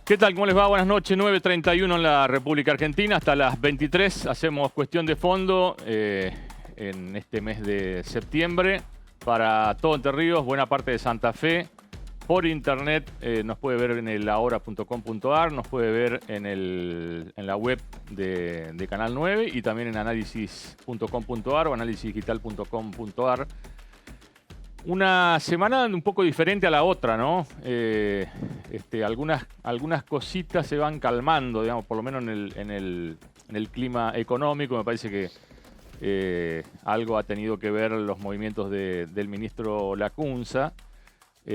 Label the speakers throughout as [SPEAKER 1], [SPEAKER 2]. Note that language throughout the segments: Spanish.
[SPEAKER 1] ¿Qué tal? ¿Cómo les va? Buenas noches. 9:31 en la República Argentina. Hasta las 23 hacemos Cuestión de Fondo en este mes de septiembre para todo Entre Ríos, buena parte de Santa Fe. Por internet nos puede ver en el ahora.com.ar, nos puede ver en la web de Canal 9 y también en análisis.com.ar o análisisdigital.com.ar. Una semana un poco diferente a la otra, ¿no? Algunas cositas se van calmando, digamos, por lo menos en el clima económico. Me parece que algo ha tenido que ver los movimientos del ministro Lacunza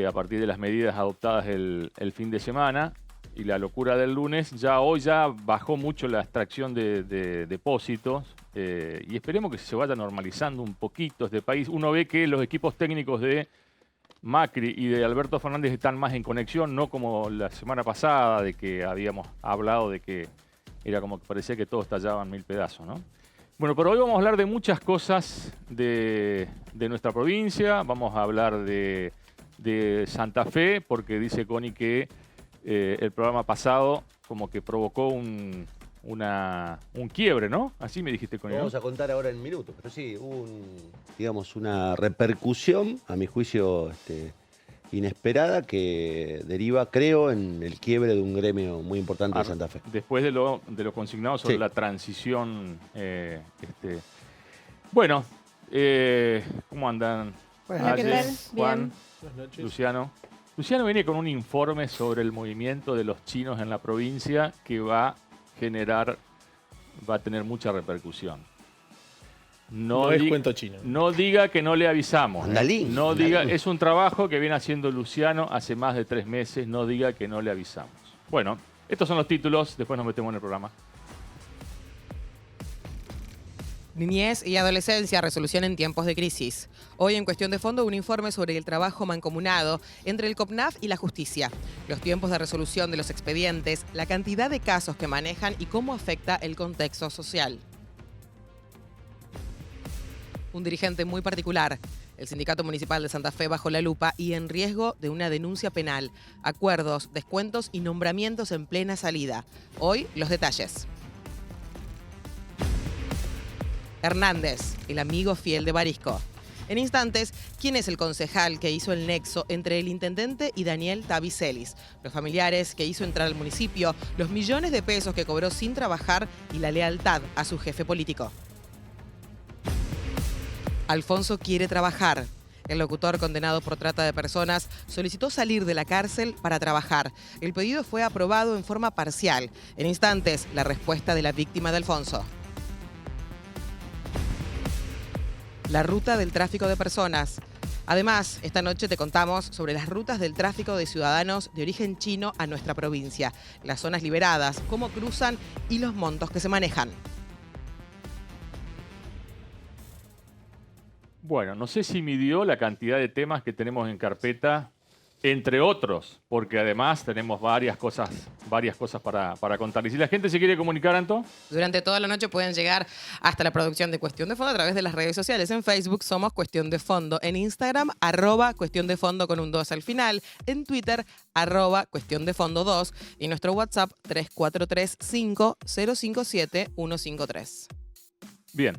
[SPEAKER 1] a partir de las medidas adoptadas el fin de semana y la locura del lunes. Hoy ya bajó mucho la extracción de depósitos. Y esperemos que se vaya normalizando un poquito este país. Uno ve que los equipos técnicos de Macri y de Alberto Fernández están más en conexión, no como la semana pasada, de que habíamos hablado de que era como que parecía que todo estallaba en mil pedazos, ¿no? Bueno, pero hoy vamos a hablar de muchas cosas de nuestra provincia. Vamos a hablar de Santa Fe, porque dice Connie que el programa pasado como que provocó un quiebre, ¿no? Así me dijiste, Connie.
[SPEAKER 2] Vamos a contar ahora en minutos, pero sí, hubo digamos, una repercusión, a mi juicio, inesperada, que deriva, creo, en el quiebre de un gremio muy importante de Santa Fe.
[SPEAKER 1] Después de lo consignado sobre
[SPEAKER 2] Sí.
[SPEAKER 1] la transición. Bueno, ¿cómo andan?
[SPEAKER 3] Buenas
[SPEAKER 1] Ale,
[SPEAKER 3] noches.
[SPEAKER 1] Juan,
[SPEAKER 3] Bien. Buenas noches.
[SPEAKER 1] Luciano. Luciano viene con un informe sobre el movimiento de los chinos en la provincia que va a tener mucha repercusión.
[SPEAKER 3] No es cuento chino.
[SPEAKER 1] No diga que no le avisamos.
[SPEAKER 2] Andalín,
[SPEAKER 1] No
[SPEAKER 2] andalín.
[SPEAKER 1] diga, es un trabajo que viene haciendo Luciano hace más de 3 meses. No diga que no le avisamos. Bueno, estos son los títulos. Después nos metemos en el programa.
[SPEAKER 4] Niñez y adolescencia, resolución en tiempos de crisis. Hoy en Cuestión de Fondo un informe sobre el trabajo mancomunado entre el COPNAF y la justicia, los tiempos de resolución de los expedientes, la cantidad de casos que manejan y cómo afecta el contexto social. Un dirigente muy particular, el Sindicato Municipal de Santa Fe bajo la lupa y en riesgo de una denuncia penal, acuerdos, descuentos y nombramientos en plena salida. Hoy los detalles. Hernández, el amigo fiel de Barisco. En instantes, ¿quién es el concejal que hizo el nexo entre el intendente y Daniel Tabicelis? Los familiares que hizo entrar al municipio, los millones de pesos que cobró sin trabajar y la lealtad a su jefe político. Alfonso quiere trabajar. El locutor condenado por trata de personas solicitó salir de la cárcel para trabajar. El pedido fue aprobado en forma parcial. En instantes, la respuesta de la víctima de Alfonso. La ruta del tráfico de personas. Además, esta noche te contamos sobre las rutas del tráfico de ciudadanos de origen chino a nuestra provincia, las zonas liberadas, cómo cruzan y los montos que se manejan.
[SPEAKER 1] Bueno, no sé si midió la cantidad de temas que tenemos en carpeta, entre otros, porque además tenemos varias cosas para contar. Y si la gente se quiere comunicar, Anto.
[SPEAKER 4] Durante toda la noche pueden llegar hasta la producción de Cuestión de Fondo a través de las redes sociales. En Facebook somos Cuestión de Fondo. En Instagram, @Cuestión de Fondo con un 2 al final. En Twitter, @Cuestión de Fondo 2. Y nuestro WhatsApp, 3435-057-153.
[SPEAKER 1] Bien.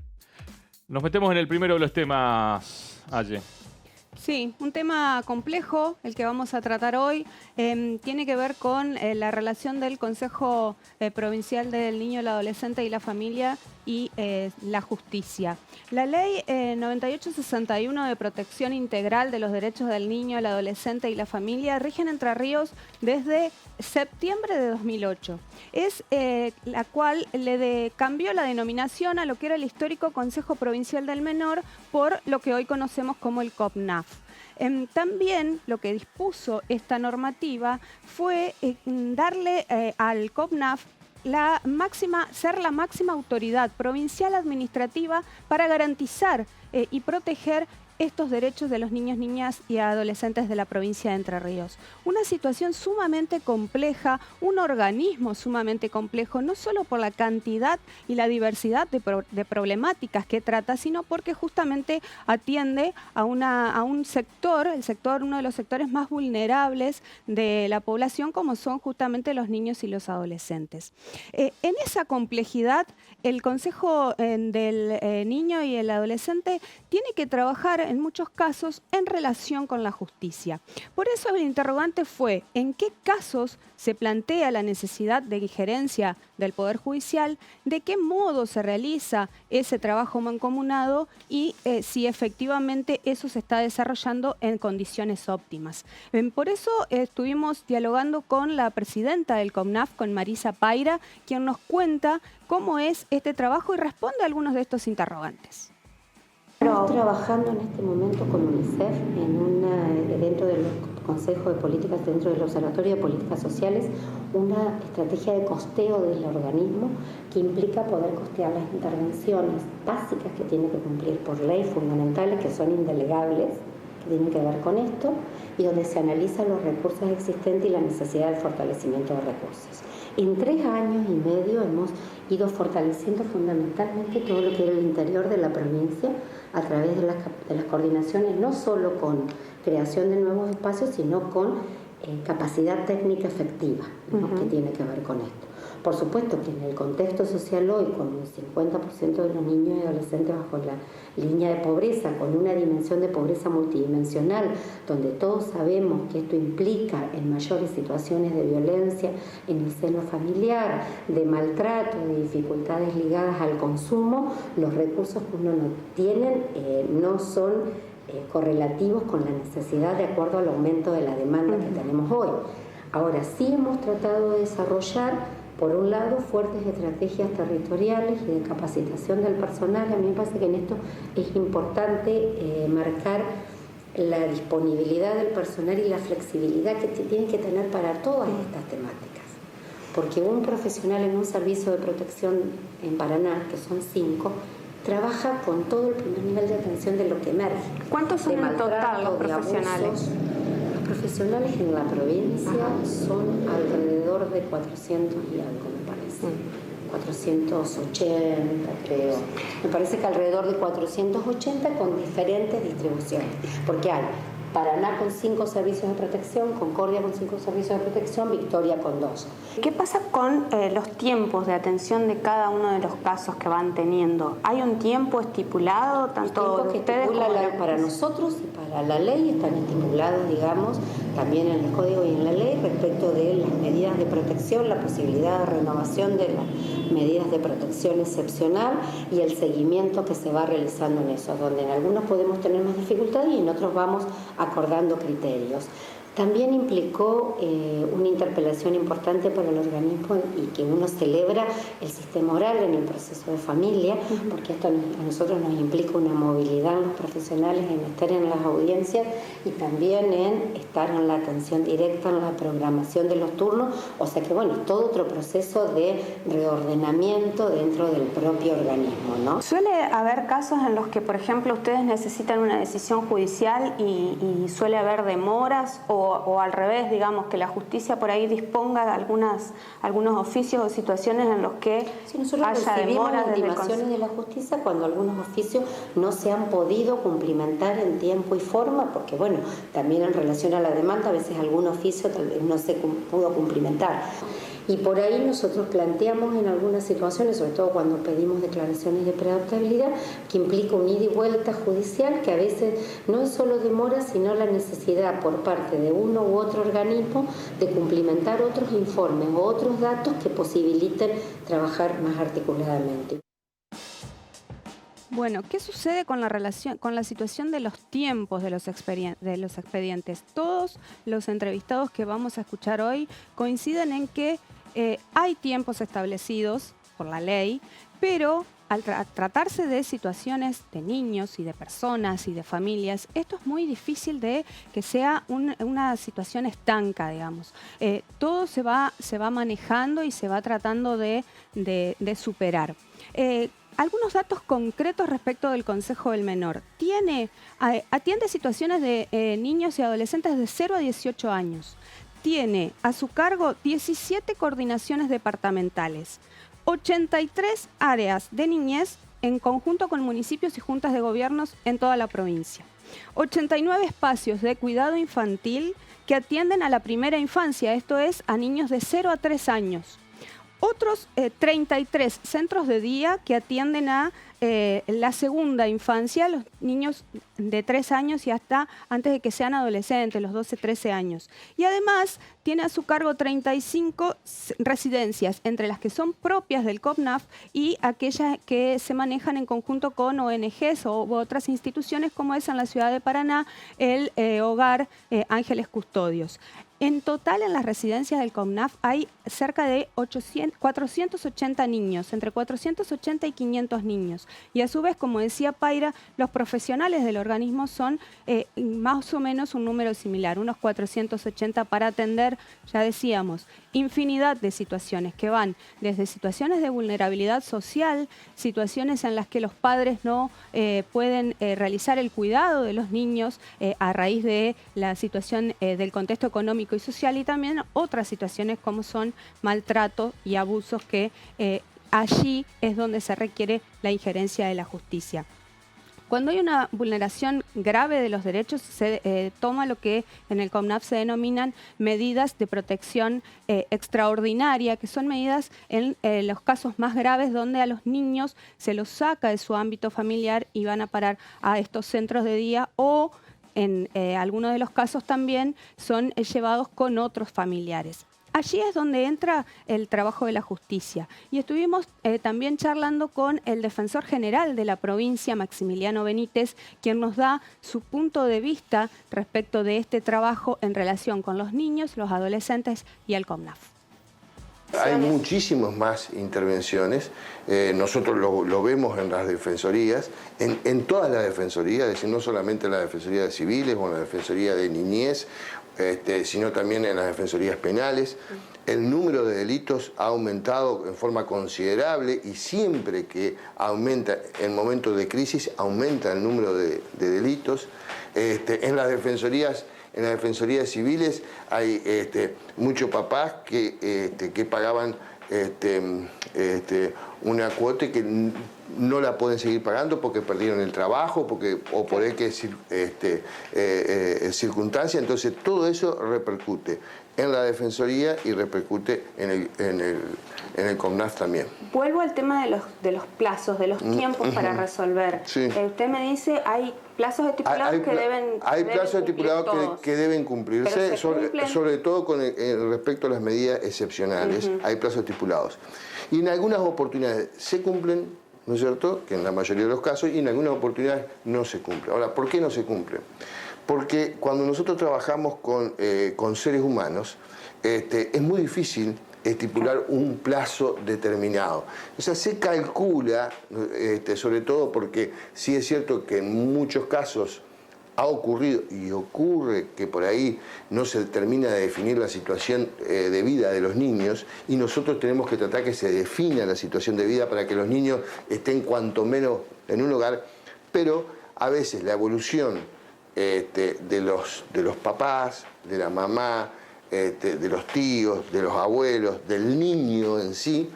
[SPEAKER 1] Nos metemos en el primero de los temas, Aye.
[SPEAKER 5] Sí, un tema complejo, el que vamos a tratar hoy, tiene que ver con la relación del Consejo Provincial del Niño, el Adolescente y la Familia y la justicia. La ley 9861 de protección integral de los derechos del niño, el adolescente y la familia rige en Entre Ríos desde septiembre de 2008. Es la cual cambió la denominación a lo que era el histórico Consejo Provincial del Menor por lo que hoy conocemos como el COPNAF. También lo que dispuso esta normativa fue darle al COPNAF ser la máxima autoridad provincial administrativa para garantizar y proteger estos derechos de los niños, niñas y adolescentes de la provincia de Entre Ríos. Una situación sumamente compleja, un organismo sumamente complejo, no solo por la cantidad y la diversidad de problemáticas que trata, sino porque justamente atiende a un sector, uno de los sectores más vulnerables de la población, como son justamente los niños y los adolescentes. En esa complejidad, el Consejo del Niño y el Adolescente tiene que trabajar en muchos casos en relación con la justicia. Por eso el interrogante fue: ¿en qué casos se plantea la necesidad de injerencia del Poder Judicial? ¿De qué modo se realiza ese trabajo mancomunado? Y si efectivamente eso se está desarrollando en condiciones óptimas. Por eso estuvimos dialogando con la presidenta del CONAF, con Marisa Paira, quien nos cuenta cómo es este trabajo y responde a algunos de estos interrogantes.
[SPEAKER 6] Estamos trabajando en este momento con UNICEF dentro del Consejo de Políticas, dentro del Observatorio de Políticas Sociales, una estrategia de costeo del organismo que implica poder costear las intervenciones básicas que tiene que cumplir por ley, fundamentales, que son indelegables, que tienen que ver con esto, y donde se analizan los recursos existentes y la necesidad de fortalecimiento de recursos. En 3 años y medio hemos ido fortaleciendo fundamentalmente todo lo que era el interior de la provincia a través de las coordinaciones, no solo con creación de nuevos espacios, sino con capacidad técnica efectiva, ¿no? Que tiene que ver con esto. Por supuesto que en el contexto social hoy, con un 50% de los niños y adolescentes bajo la línea de pobreza, con una dimensión de pobreza multidimensional, donde todos sabemos que esto implica en mayores situaciones de violencia en el seno familiar, de maltrato, de dificultades ligadas al consumo, los recursos que uno no tiene no son correlativos con la necesidad de acuerdo al aumento de la demanda que tenemos hoy. Ahora sí hemos tratado de desarrollar, por un lado, fuertes estrategias territoriales y de capacitación del personal. A mí me parece que en esto es importante marcar la disponibilidad del personal y la flexibilidad que tienen que tener para todas estas temáticas. Porque un profesional en un servicio de protección en Paraná, que son 5, trabaja con todo el primer nivel de atención de lo que emerge.
[SPEAKER 5] ¿Cuántos son en total los profesionales?
[SPEAKER 6] Los profesionales en la provincia son alrededor de 400 y algo, me parece. 480, creo. Me parece que alrededor de 480 con diferentes distribuciones. Porque hay Paraná con 5 servicios de protección, Concordia con 5 servicios de protección, Victoria con 2.
[SPEAKER 7] ¿Qué pasa con los tiempos de atención de cada uno de los casos que van teniendo? ¿Hay un tiempo estipulado, tanto
[SPEAKER 6] que
[SPEAKER 7] ustedes como
[SPEAKER 6] para nosotros y para la ley están estipulados, digamos, también en el código y en la ley respecto de las medidas de protección, la posibilidad de renovación de las medidas de protección excepcional y el seguimiento que se va realizando en eso, donde en algunos podemos tener más dificultades y en otros vamos acordando criterios. También implicó una interpelación importante para el organismo y que uno celebra el sistema oral en el proceso de familia, porque esto a nosotros nos implica una movilidad en los profesionales, en estar en las audiencias y también en estar en la atención directa, en la programación de los turnos, o sea que bueno, todo otro proceso de reordenamiento dentro del propio organismo, ¿no?
[SPEAKER 7] ¿Suele haber casos en los que, por ejemplo, ustedes necesitan una decisión judicial y suele haber demoras o al revés, digamos, que la justicia por ahí disponga de algunos oficios o situaciones en los que haya demoras desde el
[SPEAKER 6] intimaciones de la justicia cuando algunos oficios no se han podido cumplimentar en tiempo y forma, porque bueno, también en relación a la demanda a veces algún oficio tal vez no se pudo cumplimentar. Y por ahí nosotros planteamos en algunas situaciones, sobre todo cuando pedimos declaraciones de preadaptabilidad, que implica un ida y vuelta judicial, que a veces no es solo demora, sino la necesidad por parte de uno u otro organismo de cumplimentar otros informes o otros datos que posibiliten trabajar más articuladamente.
[SPEAKER 5] Bueno, ¿qué sucede con la situación de los tiempos de los expedientes? Todos los entrevistados que vamos a escuchar hoy coinciden en que hay tiempos establecidos por la ley, pero al tratarse de situaciones de niños y de personas y de familias, esto es muy difícil de que sea una situación estanca, digamos. Todo se va manejando y se va tratando de superar. algunos datos concretos respecto del Consejo del Menor. Atiende situaciones de niños y adolescentes de 0 a 18 años. Tiene a su cargo 17 coordinaciones departamentales, 83 áreas de niñez en conjunto con municipios y juntas de gobiernos en toda la provincia. 89 espacios de cuidado infantil que atienden a la primera infancia, esto es, a niños de 0 a 3 años. Otros 33 centros de día que atienden a la segunda infancia, los niños de 3 años y hasta antes de que sean adolescentes, los 12, 13 años. Y además tiene a su cargo 35 residencias, entre las que son propias del CONAF y aquellas que se manejan en conjunto con ONGs u otras instituciones, como es en la ciudad de Paraná el Hogar Ángeles Custodios. En total, en las residencias del CONAF hay cerca de 480 niños, entre 480 y 500 niños. Y a su vez, como decía Paira, los profesionales del organismo son más o menos un número similar, unos 480 para atender, ya decíamos, infinidad de situaciones que van desde situaciones de vulnerabilidad social, situaciones en las que los padres no pueden realizar el cuidado de los niños a raíz de la situación del contexto económico y social, y también otras situaciones como son maltrato y abusos que allí es donde se requiere la injerencia de la justicia. Cuando hay una vulneración grave de los derechos, se toma lo que en el CONAF se denominan medidas de protección extraordinaria, que son medidas en los casos más graves donde a los niños se los saca de su ámbito familiar y van a parar a estos centros de día, o en algunos de los casos también son llevados con otros familiares. Allí es donde entra el trabajo de la justicia. Y estuvimos también charlando con el defensor general de la provincia, Maximiliano Benítez, quien nos da su punto de vista respecto de este trabajo en relación con los niños, los adolescentes y el CONAF.
[SPEAKER 8] Hay muchísimas más intervenciones, nosotros lo vemos en las defensorías, en todas las defensorías, es decir, no solamente en la defensoría de civiles o en la defensoría de niñez, sino también en las defensorías penales. El número de delitos ha aumentado en forma considerable y siempre que aumenta en momentos de crisis, aumenta el número de delitos. En las defensorías civiles hay muchos papás que pagaban una cuota y que no la pueden seguir pagando porque perdieron el trabajo o por X circunstancia. Entonces todo eso repercute en la Defensoría y repercute en el CONAF también.
[SPEAKER 7] Vuelvo al tema de los plazos, de los tiempos para resolver. Sí. Usted me dice, hay plazos estipulados que deben
[SPEAKER 8] Hay plazos estipulados que deben cumplirse, sobre todo con respecto a las medidas excepcionales. Hay plazos estipulados. Y en algunas oportunidades se cumplen, ¿no es cierto?, que en la mayoría de los casos, y en algunas oportunidades no se cumple. Ahora, ¿por qué no se cumple? Porque cuando nosotros trabajamos con seres humanos, es muy difícil estipular un plazo determinado. O sea, se calcula, sobre todo porque sí es cierto que en muchos casos ha ocurrido y ocurre que por ahí no se termina de definir la situación de vida de los niños, y nosotros tenemos que tratar que se defina la situación de vida para que los niños estén cuanto menos en un hogar, pero a veces la evolución de los papás, de la mamá, de los tíos, de los abuelos, del niño en sí,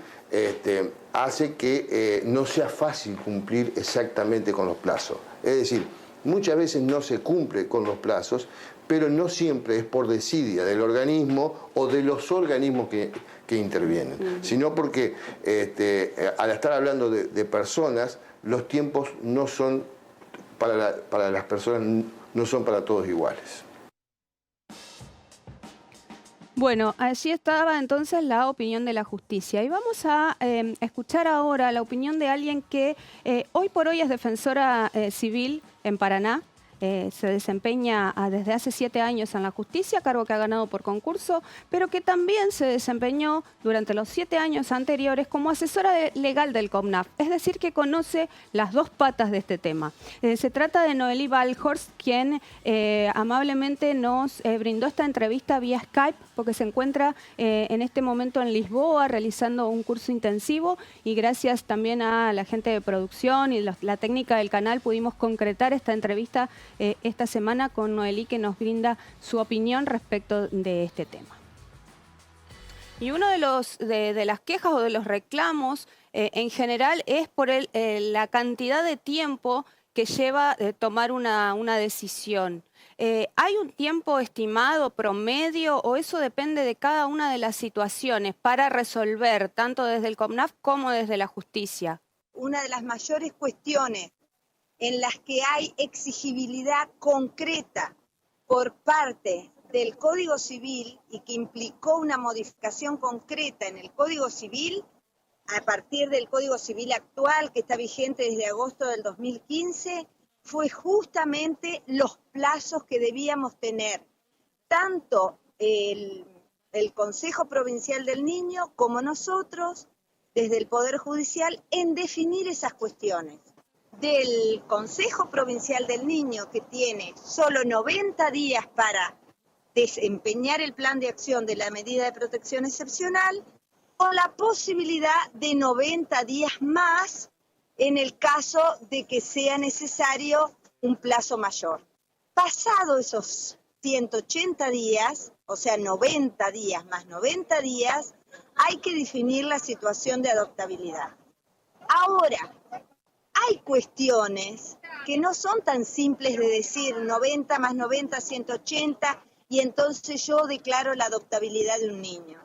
[SPEAKER 8] hace que no sea fácil cumplir exactamente con los plazos. Es decir, muchas veces no se cumple con los plazos, pero no siempre es por desidia del organismo o de los organismos que intervienen, sino porque al estar hablando de personas, los tiempos no son para las personas, no son para todos iguales.
[SPEAKER 5] Bueno, allí estaba entonces la opinión de la justicia. Y vamos a escuchar ahora la opinión de alguien que hoy por hoy es defensora civil en Paraná. se desempeña desde hace 7 años en la justicia, cargo que ha ganado por concurso, pero que también se desempeñó durante los 7 años anteriores como asesora legal del CONAF, es decir, que conoce las dos patas de este tema. Se trata de Noelí Balhorst, quien amablemente nos brindó esta entrevista vía Skype, porque se encuentra en este momento en Lisboa realizando un curso intensivo, y gracias también a la gente de producción y la técnica del canal pudimos concretar esta entrevista esta semana con Noelí, que nos brinda su opinión respecto de este tema. Y uno de las quejas o de los reclamos en general es por la cantidad de tiempo que lleva tomar una decisión. ¿Hay un tiempo estimado, promedio, o eso depende de cada una de las situaciones para resolver, tanto desde el CONAF como desde la justicia?
[SPEAKER 9] Una de las mayores cuestiones en las que hay exigibilidad concreta por parte del Código Civil y que implicó una modificación concreta en el Código Civil, a partir del Código Civil actual, que está vigente desde agosto del 2015, fue justamente los plazos que debíamos tener, tanto el Consejo Provincial del Niño como nosotros, desde el Poder Judicial, en definir esas cuestiones. Del Consejo Provincial del Niño, que tiene solo 90 días para desempeñar el plan de acción de la medida de protección excepcional, con la posibilidad de 90 días más en el caso de que sea necesario un plazo mayor. Pasado esos 180 días, o sea 90 días más 90 días, hay que definir la situación de adoptabilidad. Ahora, hay cuestiones que no son tan simples de decir 90 más 90, 180, y entonces yo declaro la adoptabilidad de un niño.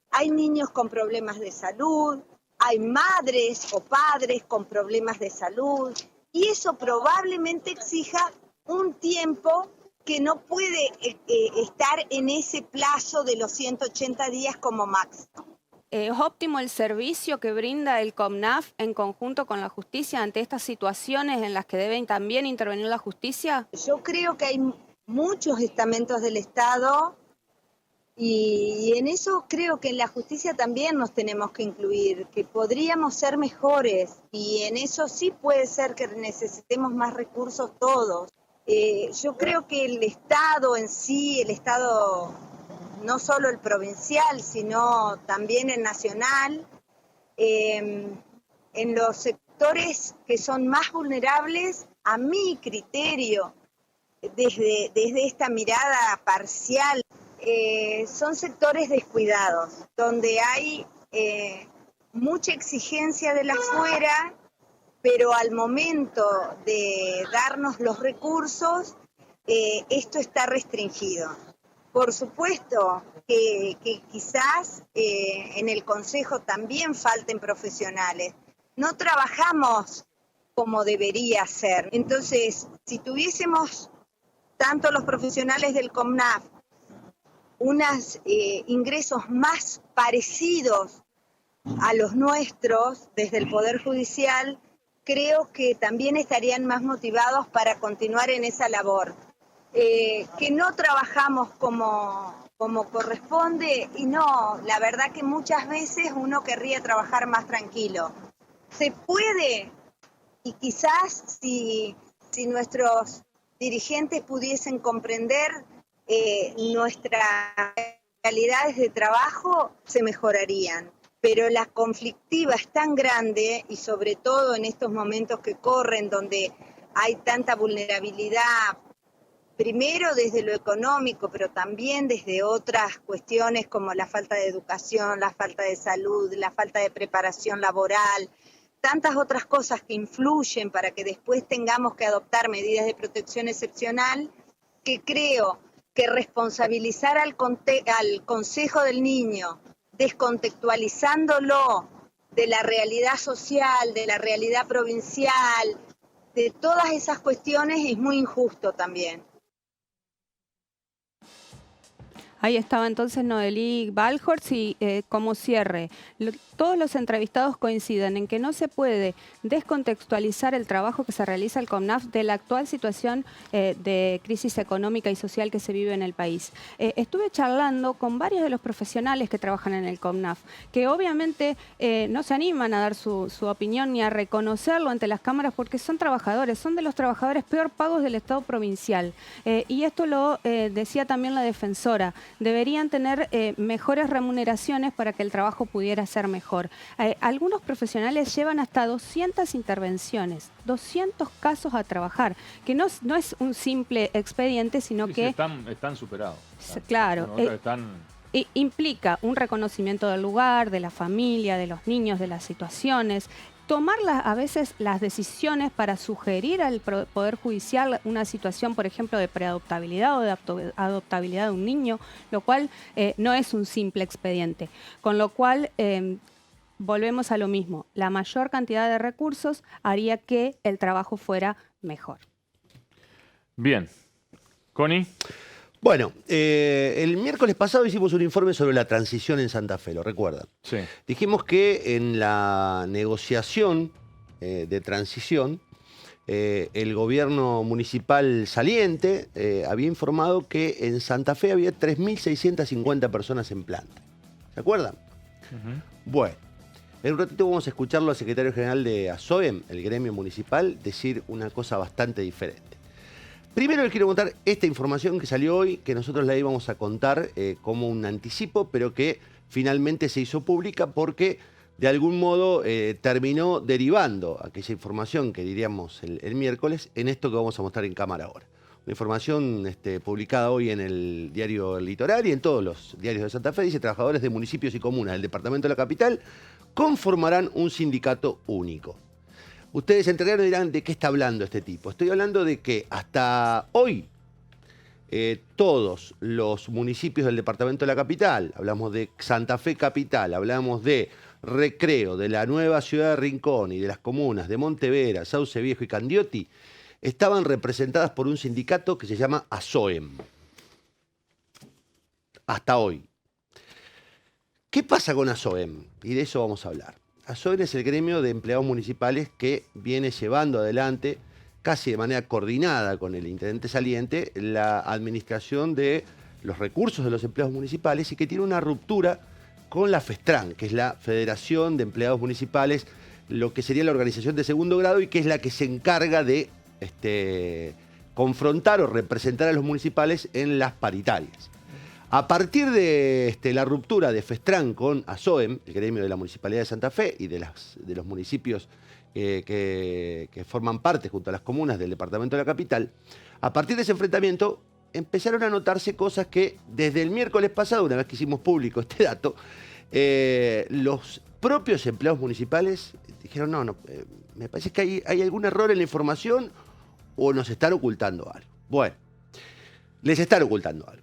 [SPEAKER 9] Hay niños con problemas de salud, hay madres o padres con problemas de salud, y eso probablemente exija un tiempo que no puede estar en ese plazo de los 180 días como máximo.
[SPEAKER 5] ¿Es óptimo el servicio que brinda el CONAF en conjunto con la justicia ante estas situaciones en las que deben también intervenir la justicia?
[SPEAKER 9] Yo creo que hay muchos estamentos del Estado y en eso creo que en la justicia también nos tenemos que incluir, que podríamos ser mejores, y en eso sí puede ser que necesitemos más recursos todos. Yo creo que el Estado en sí, el Estado, no solo el provincial, sino también el nacional, en los sectores que son más vulnerables, a mi criterio, desde esta mirada parcial, son sectores descuidados, donde hay mucha exigencia de la afuera, pero al momento de darnos los recursos, esto está restringido. Por supuesto que quizás en el Consejo también falten profesionales. No trabajamos como debería ser. Entonces, si tuviésemos tanto los profesionales del CONAF unos ingresos más parecidos a los nuestros desde el Poder Judicial, creo que también estarían más motivados para continuar en esa labor. Que no trabajamos como corresponde, y no, la verdad que muchas veces uno querría trabajar más tranquilo. Se puede, y quizás si nuestros dirigentes pudiesen comprender nuestras calidades de trabajo, se mejorarían. Pero la conflictiva es tan grande, y sobre todo en estos momentos que corren, donde hay tanta vulnerabilidad, primero desde lo económico, pero también desde otras cuestiones como la falta de educación, la falta de salud, la falta de preparación laboral, tantas otras cosas que influyen para que después tengamos que adoptar medidas de protección excepcional, que creo que responsabilizar al Consejo del Niño, descontextualizándolo de la realidad social, de la realidad provincial, de todas esas cuestiones, es muy injusto también.
[SPEAKER 5] Ahí estaba entonces Noelí Baljorst y como cierre, todos los entrevistados coinciden en que no se puede descontextualizar el trabajo que se realiza el CONAF de la actual situación de crisis económica y social que se vive en el país. Estuve charlando con varios de los profesionales que trabajan en el CONAF, que obviamente no se animan a dar su opinión ni a reconocerlo ante las cámaras porque son trabajadores, son de los trabajadores peor pagos del Estado provincial. Y esto lo decía también la defensora. Deberían tener mejores remuneraciones para que el trabajo pudiera ser mejor. Algunos profesionales llevan hasta 200 intervenciones, 200 casos a trabajar, que no es un simple expediente, sino
[SPEAKER 1] sí,
[SPEAKER 5] que...
[SPEAKER 1] Están superados.
[SPEAKER 5] Claro. Implica un reconocimiento del lugar, de la familia, de los niños, de las situaciones, tomar a veces las decisiones para sugerir al Poder Judicial una situación, por ejemplo, de preadoptabilidad o de adoptabilidad de un niño, lo cual no es un simple expediente. Con lo cual, volvemos a lo mismo. La mayor cantidad de recursos haría que el trabajo fuera mejor.
[SPEAKER 1] Bien. Connie.
[SPEAKER 2] Bueno, el miércoles pasado hicimos un informe sobre la transición en Santa Fe, ¿lo recuerdan?
[SPEAKER 1] Sí.
[SPEAKER 2] Dijimos que en la negociación de transición, el gobierno municipal saliente había informado que en Santa Fe había 3.650 personas en planta. ¿Se acuerdan? Bueno, en un ratito vamos a escucharlo al secretario general de ASOEM, el gremio municipal, decir una cosa bastante diferente. Primero les quiero contar esta información que salió hoy, que nosotros la íbamos a contar como un anticipo, pero que finalmente se hizo pública porque de algún modo terminó derivando aquella información que diríamos el miércoles en esto que vamos a mostrar en cámara ahora. Una información publicada hoy en el diario El Litoral y en todos los diarios de Santa Fe. Dice: trabajadores de municipios y comunas del departamento de la capital conformarán un sindicato único. Ustedes se enterarán y dirán: ¿de qué está hablando este tipo? Estoy hablando de que hasta hoy todos los municipios del departamento de la capital, hablamos de Santa Fe Capital, hablamos de Recreo, de la nueva ciudad de Rincón y de las comunas de Montevera, Sauce Viejo y Candioti, estaban representadas por un sindicato que se llama ASOEM. Hasta hoy. ¿Qué pasa con ASOEM? Y de eso vamos a hablar. ASOEM es el gremio de empleados municipales que viene llevando adelante, casi de manera coordinada con el intendente saliente, la administración de los recursos de los empleados municipales y que tiene una ruptura con la FESTRAN, que es la Federación de Empleados Municipales, lo que sería la organización de segundo grado y que es la que se encarga de confrontar o representar a los municipales en las paritarias. A partir de la ruptura de FESTRAN con ASOEM, el gremio de la Municipalidad de Santa Fe y de los municipios que forman parte junto a las comunas del departamento de la capital, a partir de ese enfrentamiento empezaron a notarse cosas que desde el miércoles pasado, una vez que hicimos público este dato, los propios empleados municipales dijeron: no, me parece que hay algún error en la información o nos están ocultando algo. Bueno, les están ocultando algo.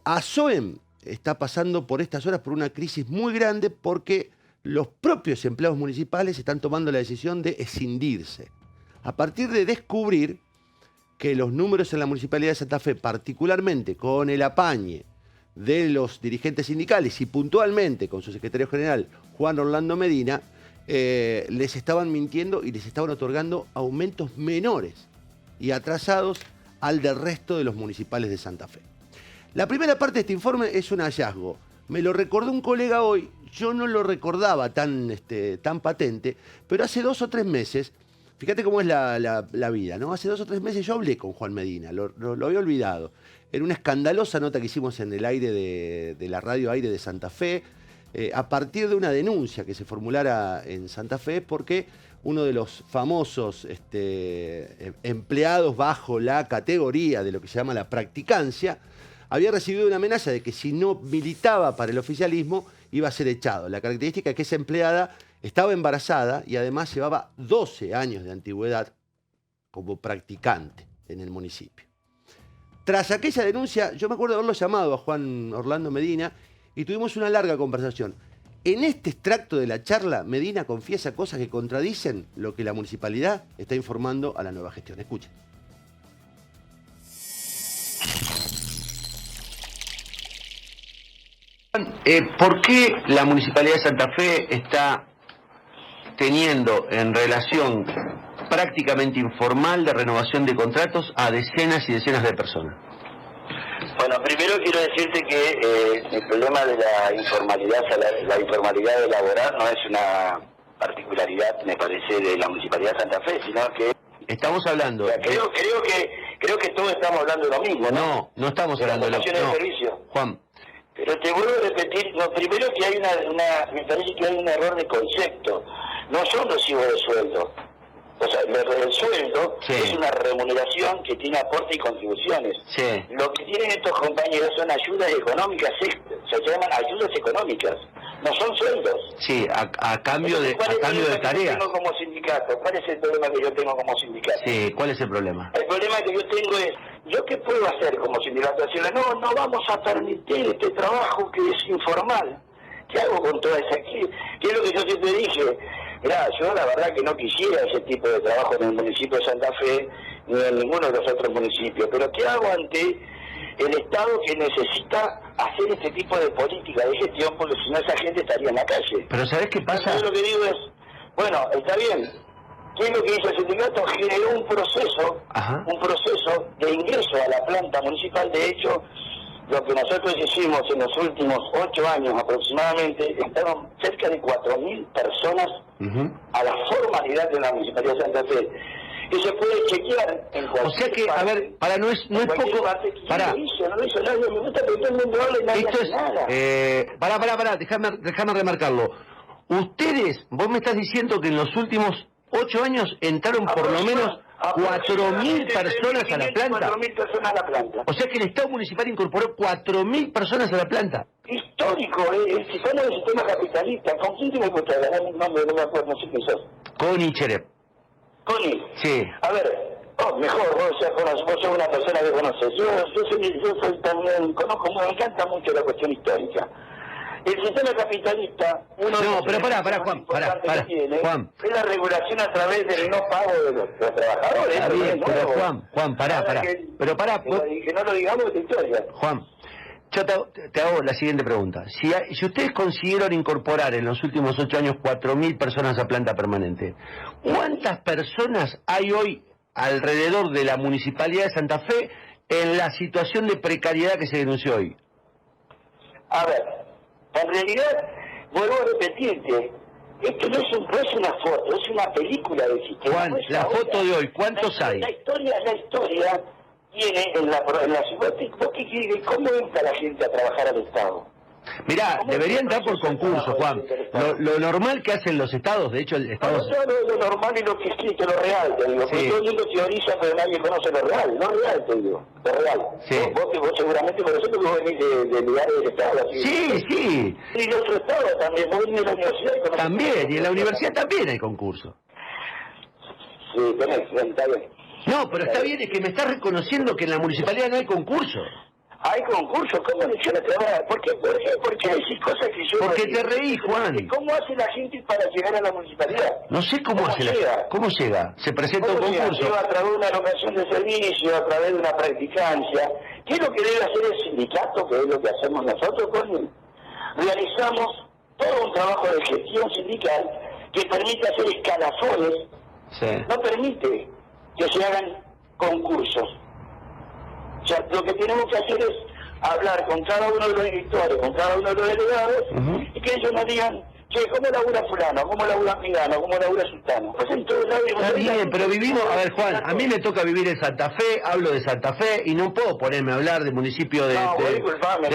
[SPEAKER 2] ASOEM está pasando por estas horas por una crisis muy grande porque los propios empleados municipales están tomando la decisión de escindirse. A partir de descubrir que los números en la Municipalidad de Santa Fe, particularmente con el apañe de los dirigentes sindicales y puntualmente con su secretario general, Juan Orlando Medina, les estaban mintiendo y les estaban otorgando aumentos menores y atrasados al del resto de los municipales de Santa Fe. La primera parte de este informe es un hallazgo. Me lo recordó un colega hoy, yo no lo recordaba tan patente, pero hace 2 o 3 meses, fíjate cómo es la vida, ¿no? Hace 2 o 3 meses yo hablé con Juan Medina, lo había olvidado. Era una escandalosa nota que hicimos en el aire de la radio Aire de Santa Fe, a partir de una denuncia que se formulara en Santa Fe porque uno de los famosos empleados bajo la categoría de lo que se llama la practicancia, había recibido una amenaza de que si no militaba para el oficialismo iba a ser echado. La característica es que esa empleada estaba embarazada y además llevaba 12 años de antigüedad como practicante en el municipio. Tras aquella denuncia, yo me acuerdo de haberlo llamado a Juan Orlando Medina y tuvimos una larga conversación. En este extracto de la charla, Medina confiesa cosas que contradicen lo que la municipalidad está informando a la nueva gestión. Escuchen. ¿Por qué la Municipalidad de Santa Fe está teniendo en relación prácticamente informal de renovación de contratos a decenas y decenas de personas?
[SPEAKER 10] Bueno, primero quiero decirte que el problema de la informalidad laboral no es una particularidad, me parece, de la Municipalidad de Santa Fe, sino que...
[SPEAKER 2] Estamos hablando...
[SPEAKER 10] O sea, creo que todos estamos hablando de lo mismo, ¿no?
[SPEAKER 2] No estamos hablando de lo mismo.
[SPEAKER 10] No. Servicio.
[SPEAKER 2] Juan.
[SPEAKER 10] Pero te vuelvo a repetir, lo primero que hay me parece que hay un error de concepto. No son recibos de sueldo. O sea, el sueldo es una remuneración que tiene aporte y contribuciones.
[SPEAKER 2] Sí.
[SPEAKER 10] Lo que tienen estos compañeros son ayudas económicas, se llaman ayudas económicas, no son sueldos.
[SPEAKER 2] Sí, a cambio de tareas.
[SPEAKER 10] Tengo como sindicato? ¿Cuál es el problema que yo tengo como sindicato?
[SPEAKER 2] Sí, ¿cuál es el problema?
[SPEAKER 10] El problema que yo tengo es, ¿yo qué puedo hacer como sindicato? Decirle, no vamos a permitir este trabajo que es informal. ¿Qué hago con toda esa? ¿Qué es lo que yo siempre dije? Mirá, yo la verdad que no quisiera ese tipo de trabajo en el municipio de Santa Fe, ni en ninguno de los otros municipios, pero ¿qué hago ante el Estado que necesita hacer este tipo de política de gestión? Porque si no, esa gente estaría en la calle.
[SPEAKER 2] Pero ¿sabés qué pasa?
[SPEAKER 10] Entonces, lo que digo es, bueno, está bien, ¿qué es lo que hizo el sindicato? Generó un proceso de ingreso a la planta municipal. De hecho, lo que nosotros hicimos en los últimos 8 años aproximadamente, entraron cerca de 4.000 personas a la formalidad de la Municipalidad de Santa Fe. Y se puede chequear en cualquier
[SPEAKER 2] O sea que,
[SPEAKER 10] parte,
[SPEAKER 2] a ver, no es poco...
[SPEAKER 10] Pará. No lo hizo nadie, me gusta que todo el mundo hable y nadie hace nada.
[SPEAKER 2] Pará, déjame remarcarlo. Ustedes, vos me estás diciendo que en los últimos 8 años entraron por lo menos 4.000 personas a la planta.
[SPEAKER 10] 4.000 personas a la planta.
[SPEAKER 2] O sea que el Estado Municipal incorporó 4.000 personas a la planta.
[SPEAKER 10] Histórico, el sistema del sistema capitalista. ¿Con quién tiene que estar? No me acuerdo, no sé qué sos.
[SPEAKER 2] Con Icherep.
[SPEAKER 10] Connie.
[SPEAKER 2] Sí.
[SPEAKER 10] A ver, mejor, vos sos una persona que conoces. Yo soy también, me encanta mucho la cuestión histórica. El sistema capitalista...
[SPEAKER 2] pero pará, Juan, Juan.
[SPEAKER 10] Es la regulación a través del no pago de los trabajadores.
[SPEAKER 2] Está bien, pero Juan, pará.
[SPEAKER 10] Que no lo digamos de historia.
[SPEAKER 2] Juan, yo te hago la siguiente pregunta. Si ustedes consiguieron incorporar en los últimos 8 años 4.000 personas a planta permanente, ¿cuántas personas hay hoy alrededor de la Municipalidad de Santa Fe en la situación de precariedad que se denunció hoy?
[SPEAKER 10] A ver, en realidad, vuelvo a repetirte, esto no es una foto, es una película del sistema.
[SPEAKER 2] Juan, la foto de hoy, ¿cuántos hay?
[SPEAKER 10] La historia tiene en la ciudad. ¿Cómo entra la gente a trabajar al Estado?
[SPEAKER 2] Mirá, debería entrar por concurso, Juan. Lo normal que hacen los estados, de hecho el estado...
[SPEAKER 10] No, lo normal y lo que existe, lo real, te digo. Porque todo el mundo teoriza, pero nadie conoce lo real. Lo real, te digo. Lo real.
[SPEAKER 2] Sí.
[SPEAKER 10] Vos seguramente por eso que vos venís de lugares del Estado. Así.
[SPEAKER 2] Sí.
[SPEAKER 10] Y de otro Estado también. Vos venís de la universidad y conocés.
[SPEAKER 2] También, y en la universidad también hay concurso.
[SPEAKER 10] Sí, está bien.
[SPEAKER 2] No, pero está bien, es que me estás reconociendo que en la municipalidad no hay concurso.
[SPEAKER 10] Hay concursos, ¿cómo yo no te voy a... ¿Por qué decís cosas que yo...
[SPEAKER 2] Porque te reí, Juan.
[SPEAKER 10] ¿Cómo hace la gente para llegar a la municipalidad?
[SPEAKER 2] No sé cómo llega. ¿Cómo llega? Se presenta un concurso.
[SPEAKER 10] Llega a través de una locación de servicio, a través de una practicancia. ¿Qué es lo que debe hacer el sindicato? Que es lo que hacemos nosotros con él. Realizamos todo un trabajo de gestión sindical que permite hacer escalafones.
[SPEAKER 2] Sí.
[SPEAKER 10] No permite que se hagan concursos. O sea, lo que tenemos que hacer es hablar con cada uno de los directores, con cada uno de los delegados, y que ellos nos digan, che, ¿cómo labura fulano? ¿Cómo labura Migano? ¿Cómo labura sultano? Pues en todos lados...
[SPEAKER 2] Está bien, pero vivimos... A ver, Juan, a mí me toca vivir en Santa Fe, hablo de Santa Fe, y no puedo ponerme a hablar de municipio de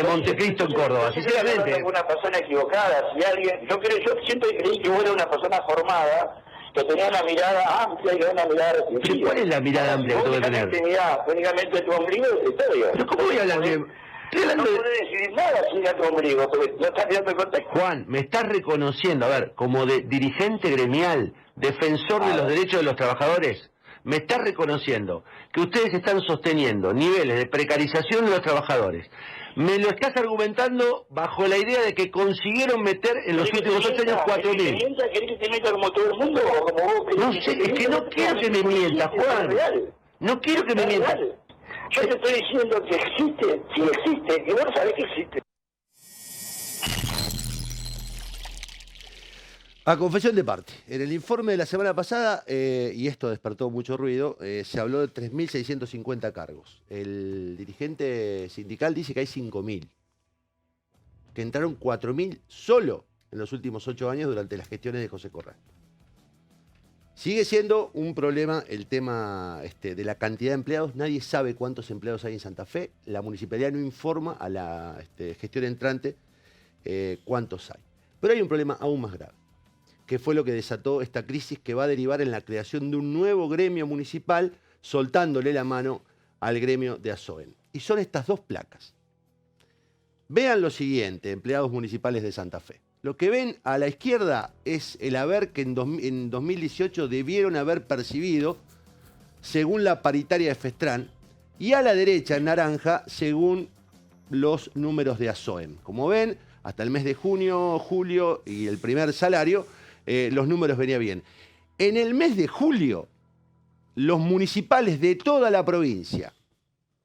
[SPEAKER 2] Montecristo en Córdoba, sinceramente.
[SPEAKER 10] Yo una persona equivocada, si alguien... Yo siempre creí que vos eras una persona formada, que tenía una mirada amplia y una mirada restrictiva.
[SPEAKER 2] ¿Cuál es la mirada amplia que tengo que tener?
[SPEAKER 10] Mirá, únicamente tu ombligo es historia.
[SPEAKER 2] ¿Pero cómo voy a hablar de...?
[SPEAKER 10] No podés decidir nada sin a tu ombligo, porque no estás mirando el contexto.
[SPEAKER 2] Juan, me estás reconociendo, a ver, como de dirigente gremial, defensor de los derechos de los trabajadores, me estás reconociendo que ustedes están sosteniendo niveles de precarización de los trabajadores. Me lo estás argumentando bajo la idea de que consiguieron meter en los últimos 8 años 4.000.
[SPEAKER 10] ¿Querés que te meta como todo el mundo o como vos?
[SPEAKER 2] No sé, es que no quiero que me mientas, Juan. No quiero que me mientas.
[SPEAKER 10] Yo te estoy diciendo que existe, si existe, que vos sabés que existe.
[SPEAKER 2] A confesión de parte, en el informe de la semana pasada, y esto despertó mucho ruido, se habló de 3.650 cargos. El dirigente sindical dice que hay 5.000, que entraron 4.000 solo en los últimos 8 años durante las gestiones de José Corral. Sigue siendo un problema el tema de la cantidad de empleados. Nadie sabe cuántos empleados hay en Santa Fe. La municipalidad no informa a la gestión entrante cuántos hay. Pero hay un problema aún más grave, que fue lo que desató esta crisis que va a derivar en la creación de un nuevo gremio municipal, soltándole la mano al gremio de ASOEM. Y son estas dos placas. Vean lo siguiente, empleados municipales de Santa Fe. Lo que ven a la izquierda es el haber que en 2018 debieron haber percibido, según la paritaria de Festrán, y a la derecha, en naranja, según los números de ASOEM. Como ven, hasta el mes de junio, julio y el primer salario, los números venían bien. En el mes de julio, los municipales de toda la provincia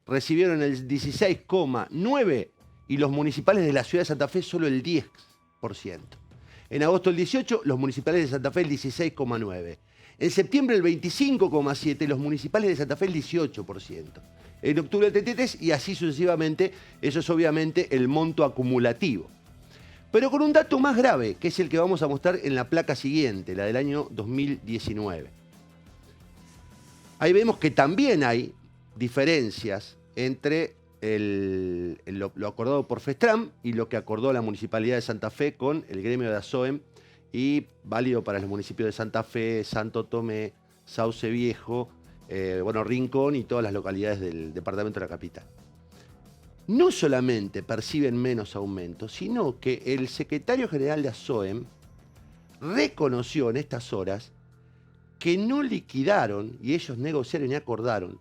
[SPEAKER 2] recibieron el 16,9% y los municipales de la ciudad de Santa Fe solo el 10%. En agosto del 18, los municipales de Santa Fe el 16,9%. En septiembre el 25,7%, los municipales de Santa Fe el 18%. En octubre el 33% y así sucesivamente. Eso es obviamente el monto acumulativo. Pero con un dato más grave, que es el que vamos a mostrar en la placa siguiente, la del año 2019. Ahí vemos que también hay diferencias entre lo acordado por Festrán y lo que acordó la Municipalidad de Santa Fe con el gremio de ASOEM, y válido para los municipios de Santa Fe, Santo Tomé, Sauce Viejo, Rincón y todas las localidades del departamento de la capital. No solamente perciben menos aumentos, sino que el secretario general de ASOEM reconoció en estas horas que no liquidaron, y ellos negociaron y acordaron,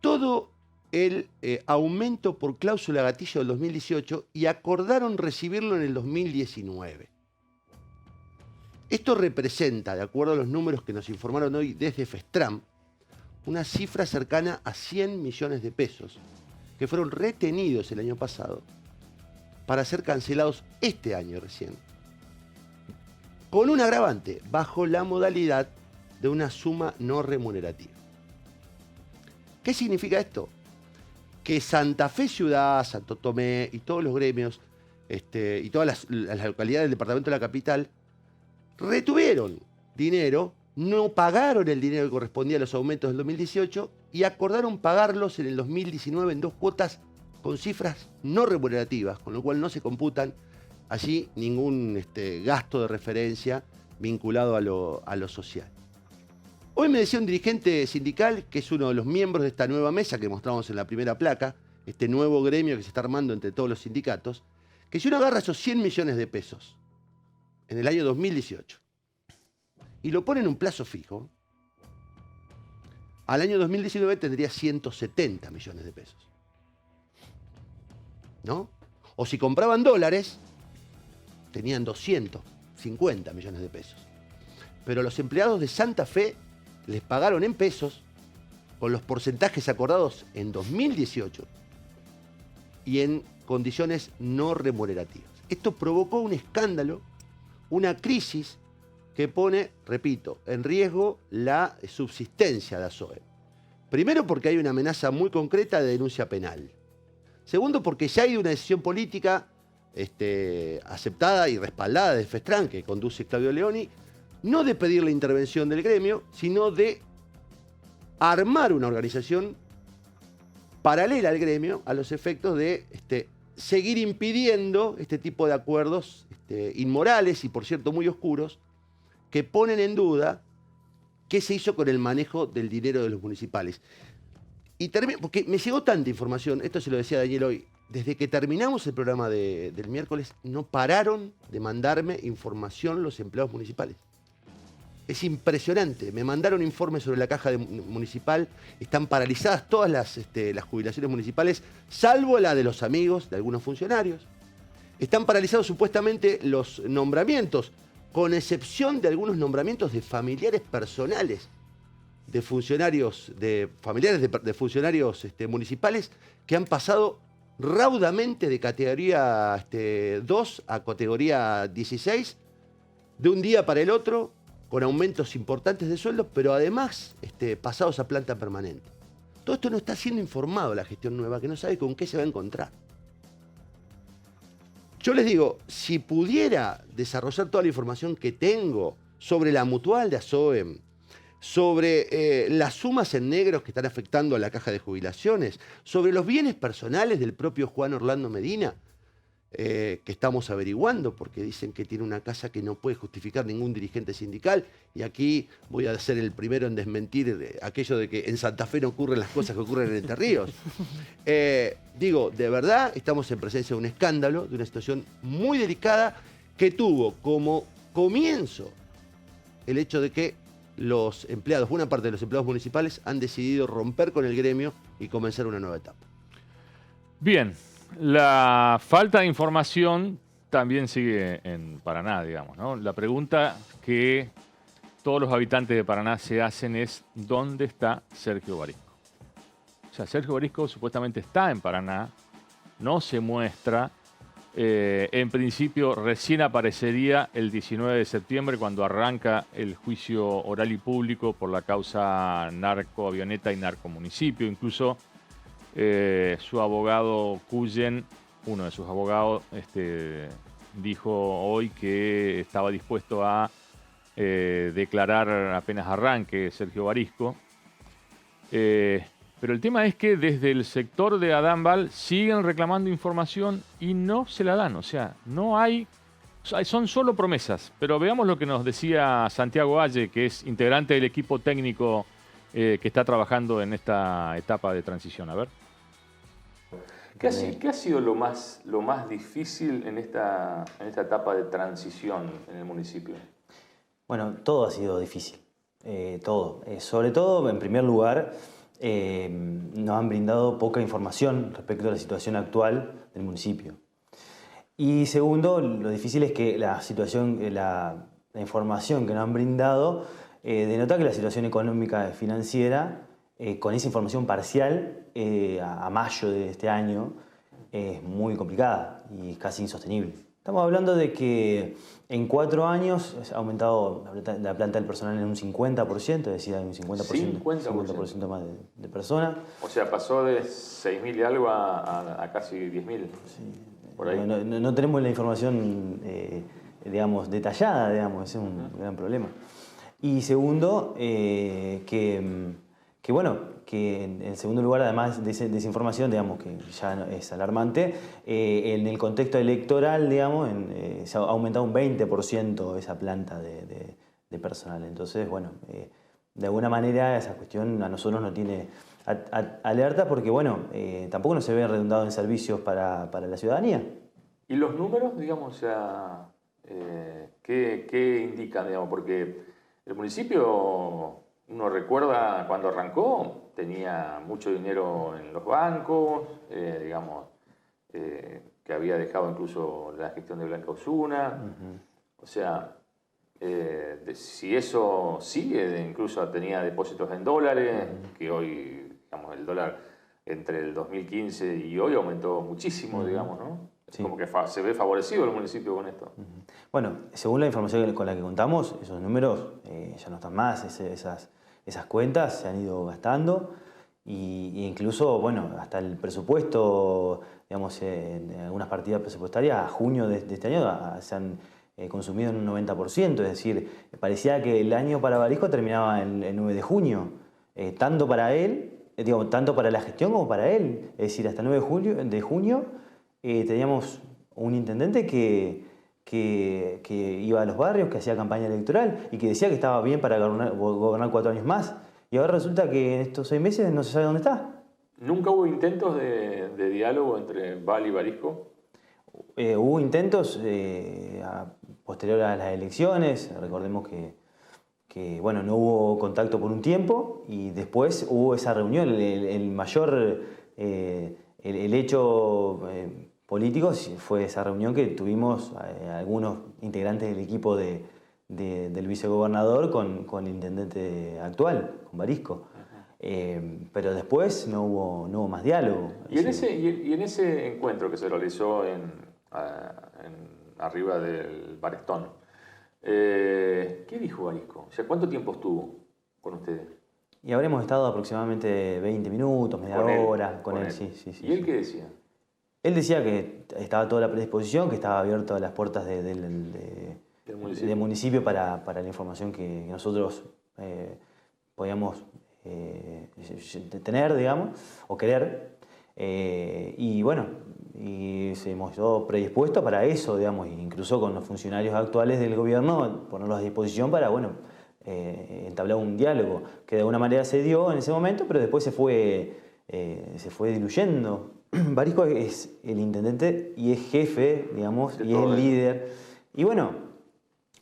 [SPEAKER 2] todo el aumento por cláusula gatillo del 2018 y acordaron recibirlo en el 2019. Esto representa, de acuerdo a los números que nos informaron hoy desde Festrán, una cifra cercana a 100 millones de pesos que fueron retenidos el año pasado para ser cancelados este año recién. Con un agravante, bajo la modalidad de una suma no remunerativa. ¿Qué significa esto? Que Santa Fe Ciudad, Santo Tomé y todos los gremios y todas las localidades del departamento de la capital retuvieron dinero, no pagaron el dinero que correspondía a los aumentos del 2018 y acordaron pagarlos en el 2019 en 2 cuotas con cifras no remunerativas, con lo cual no se computan allí ningún gasto de referencia vinculado a lo social. Hoy me decía un dirigente sindical, que es uno de los miembros de esta nueva mesa que mostramos en la primera placa, este nuevo gremio que se está armando entre todos los sindicatos, que si uno agarra esos 100 millones de pesos en el año 2018 y lo pone en un plazo fijo, al año 2019 tendría 170 millones de pesos. ¿No? O si compraban dólares, tenían 250 millones de pesos. Pero los empleados de Santa Fe les pagaron en pesos con los porcentajes acordados en 2018 y en condiciones no remunerativas. Esto provocó un escándalo, una crisis que pone, repito, en riesgo la subsistencia de ASOEM. Primero porque hay una amenaza muy concreta de denuncia penal. Segundo porque ya hay una decisión política aceptada y respaldada de Festrán, que conduce Claudio Leoni, no de pedir la intervención del gremio, sino de armar una organización paralela al gremio a los efectos de seguir impidiendo este tipo de acuerdos inmorales y, por cierto, muy oscuros, que ponen en duda qué se hizo con el manejo del dinero de los municipales. Y porque me llegó tanta información, esto se lo decía Daniel hoy, desde que terminamos el programa del miércoles, no pararon de mandarme información los empleados municipales. Es impresionante. Me mandaron informes sobre la caja municipal. Están paralizadas todas las jubilaciones municipales, salvo la de los amigos de algunos funcionarios. Están paralizados supuestamente los nombramientos, con excepción de algunos nombramientos de familiares personales de funcionarios, de funcionarios municipales que han pasado raudamente de categoría 2 a categoría 16, de un día para el otro, con aumentos importantes de sueldos, pero además pasados a planta permanente. Todo esto no está siendo informado la gestión nueva, que no sabe con qué se va a encontrar. Yo les digo, si pudiera desarrollar toda la información que tengo sobre la mutual de ASOEM, sobre las sumas en negros que están afectando a la caja de jubilaciones, sobre los bienes personales del propio Juan Orlando Medina, que estamos averiguando porque dicen que tiene una casa que no puede justificar ningún dirigente sindical, y aquí voy a ser el primero en desmentir aquello de que en Santa Fe no ocurren las cosas que ocurren en Entre Ríos. Digo, de verdad estamos en presencia de un escándalo, de una situación muy delicada que tuvo como comienzo el hecho de que los empleados, buena parte de los empleados municipales, han decidido romper con el gremio y comenzar una nueva etapa.
[SPEAKER 1] Bien, la falta de información también sigue en Paraná, digamos, ¿no? La pregunta que todos los habitantes de Paraná se hacen es ¿dónde está Sergio Barisco? O sea, Sergio Barisco supuestamente está en Paraná, no se muestra. En principio recién aparecería el 19 de septiembre cuando arranca el juicio oral y público por la causa narcoavioneta y narcomunicipio. Incluso su abogado Cuyen, uno de sus abogados, dijo hoy que estaba dispuesto a declarar apenas arranque Sergio Barisco. Pero el tema es que desde el sector de Adán Val siguen reclamando información y no se la dan. O sea, no hay... Son solo promesas. Pero veamos lo que nos decía Santiago Valle, que es integrante del equipo técnico que está trabajando en esta etapa de transición. A ver. ¿Qué ha sido lo más difícil en esta etapa de transición en el municipio?
[SPEAKER 11] Bueno, todo ha sido difícil. Todo. Sobre todo, en primer lugar... nos han brindado poca información respecto a la situación actual del municipio. Y segundo, lo difícil es que la información que nos han brindado denota que la situación económica y financiera, con esa información parcial, a mayo de este año, es muy complicada y casi insostenible. Estamos hablando de que en 4 años ha aumentado la planta del personal en un 50%, es decir, hay un 50% más de personas.
[SPEAKER 1] O sea, pasó de 6.000 y algo a casi 10.000.
[SPEAKER 11] Sí.
[SPEAKER 1] Por ahí.
[SPEAKER 11] No tenemos la información digamos, detallada, digamos, ese es un gran problema. Y segundo, que en segundo lugar, además de esa información, digamos, que ya es alarmante, en el contexto electoral, digamos, se ha aumentado un 20% esa planta de personal. Entonces, bueno, de alguna manera esa cuestión a nosotros nos tiene alerta porque, bueno, tampoco no se ve redundado en servicios para la ciudadanía.
[SPEAKER 1] ¿Y los números, digamos, o sea, qué indican, digamos? Porque el municipio, uno recuerda cuando arrancó, tenía mucho dinero en los bancos, digamos, que había dejado incluso la gestión de Blanca Osuna. O sea, si eso sigue, incluso tenía depósitos en dólares, que hoy, digamos, el dólar entre el 2015 y hoy aumentó muchísimo, digamos, ¿no? Sí. Como que se ve favorecido el municipio con esto.
[SPEAKER 11] Bueno, según la información con la que contamos, esos números ya no están más, esas cuentas se han ido gastando e incluso, bueno, hasta el presupuesto, digamos, en algunas partidas presupuestarias a junio de este año se han consumido en un 90%, es decir, parecía que el año para Barisco terminaba el 9 de junio, tanto para él, tanto para la gestión como para él, es decir, hasta el 9 de junio teníamos un intendente que iba a los barrios, que hacía campaña electoral y que decía que estaba bien para gobernar 4 años más. Y ahora resulta que en estos 6 meses no se sabe dónde está.
[SPEAKER 1] ¿Nunca hubo intentos de diálogo entre Val y Barisco?
[SPEAKER 11] Hubo intentos posterior a las elecciones. Recordemos que bueno, no hubo contacto por un tiempo y después hubo esa reunión. El mayor hecho político fue esa reunión que tuvimos algunos integrantes del equipo del vicegobernador con el intendente actual, con Barisco. Pero después no hubo más diálogo.
[SPEAKER 1] ¿Y en ese encuentro que se realizó arriba del Barestón, ¿Qué dijo Barisco? O sea, ¿cuánto tiempo estuvo con ustedes?
[SPEAKER 11] Y habremos estado aproximadamente 20 minutos, media hora con él. Sí.
[SPEAKER 1] ¿Y él qué decía?
[SPEAKER 11] Él decía que estaba toda la predisposición, que estaba abierto las puertas del municipio para la información que nosotros podíamos tener, digamos, o querer. Y bueno, y se mostró predispuesto para eso, digamos, incluso con los funcionarios actuales del gobierno, ponerlos a disposición para, bueno, entablar un diálogo, que de alguna manera se dio en ese momento, pero después se fue diluyendo. Barisco es el intendente y es jefe, digamos, y es el líder. Y bueno,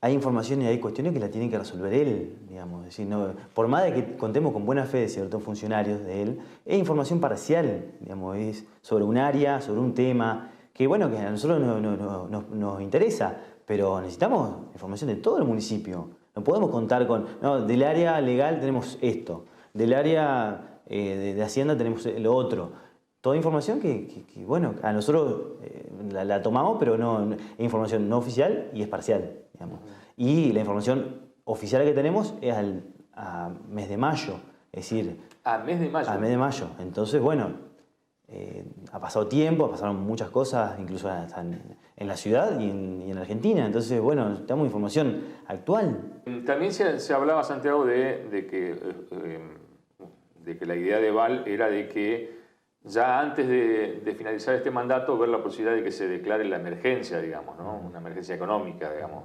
[SPEAKER 11] hay información y hay cuestiones que la tiene que resolver él, digamos. Es decir, no, por más de que contemos con buena fe de ciertos funcionarios de él, es información parcial, digamos, es sobre un área, sobre un tema, que bueno, que a nosotros nos interesa, pero necesitamos información de todo el municipio. No podemos contar con, no, del área legal tenemos esto, del área de Hacienda tenemos lo otro. Toda información que bueno, a nosotros la tomamos, pero no, es información no oficial y es parcial, digamos. Y la información oficial que tenemos es a mes de mayo, es decir...
[SPEAKER 1] ¿A mes de mayo?
[SPEAKER 11] A mes de mayo. Entonces, bueno, ha pasado tiempo, pasaron muchas cosas, incluso en la ciudad y en Argentina. Entonces, bueno, tenemos información actual.
[SPEAKER 1] También se hablaba, Santiago, de que la idea de Val era de que ya antes de finalizar este mandato, ver la posibilidad de que se declare la emergencia, digamos, ¿no? Una emergencia económica, digamos.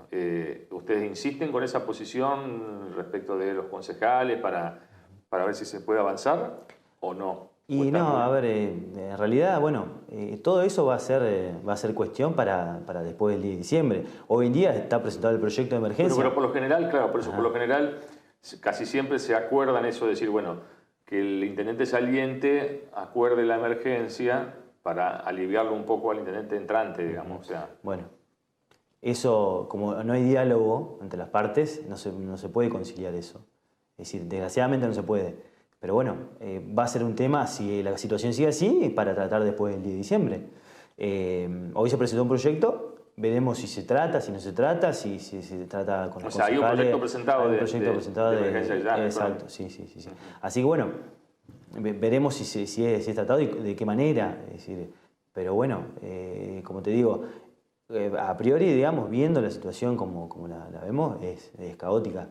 [SPEAKER 1] ¿Ustedes insisten con esa posición respecto de los concejales para ver si se puede avanzar o no?
[SPEAKER 11] Y no, a ver, en realidad, bueno, todo eso va a ser cuestión para después del 10 de diciembre. Hoy en día está presentado el proyecto de emergencia.
[SPEAKER 1] Pero por lo general, claro, por eso por lo general casi siempre se acuerdan eso de decir, bueno, que el intendente saliente acuerde la emergencia para aliviarlo un poco al intendente entrante, digamos. O sea.
[SPEAKER 11] Bueno, eso, como no hay diálogo entre las partes, no se puede conciliar eso. Es decir, desgraciadamente no se puede. Pero bueno, va a ser un tema, si la situación sigue así, para tratar después del 10 de diciembre. Hoy se presentó un proyecto, veremos si se trata, si no se trata, si se trata con los concejales.
[SPEAKER 1] Hay un proyecto presentado
[SPEAKER 11] de emergencia ya. Exacto, sí. Así que bueno, veremos si es tratado y de qué manera. Es decir, pero bueno, como te digo, a priori, digamos, viendo la situación como la vemos, es caótica.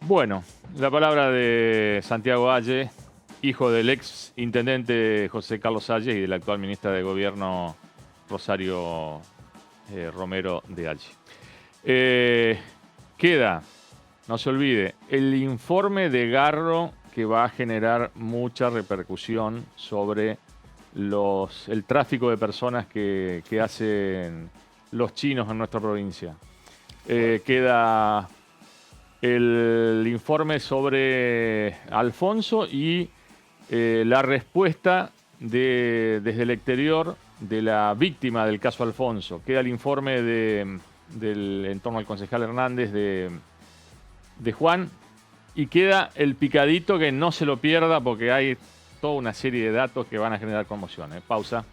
[SPEAKER 1] Bueno, la palabra de Santiago Halle, hijo del ex intendente José Carlos Halle y de la actual ministra de Gobierno Rosario Romero de Halle. Queda, no se olvide, el informe de Garro que va a generar mucha repercusión sobre el tráfico de personas que hacen los chinos en nuestra provincia. Queda el informe sobre Alfonso y la respuesta desde el exterior de la víctima del caso Alfonso. Queda el informe en torno al concejal Hernández de Juan y queda el picadito que no se lo pierda porque hay toda una serie de datos que van a generar conmoción. Pausa.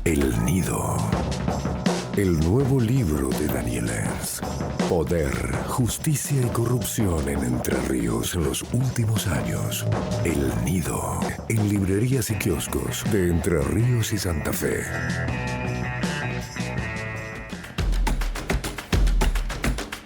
[SPEAKER 12] El Nido. El nuevo libro de Daniel Ernst. Poder, justicia y corrupción en Entre Ríos en los últimos años. El Nido. En librerías y kioscos de Entre Ríos y Santa Fe.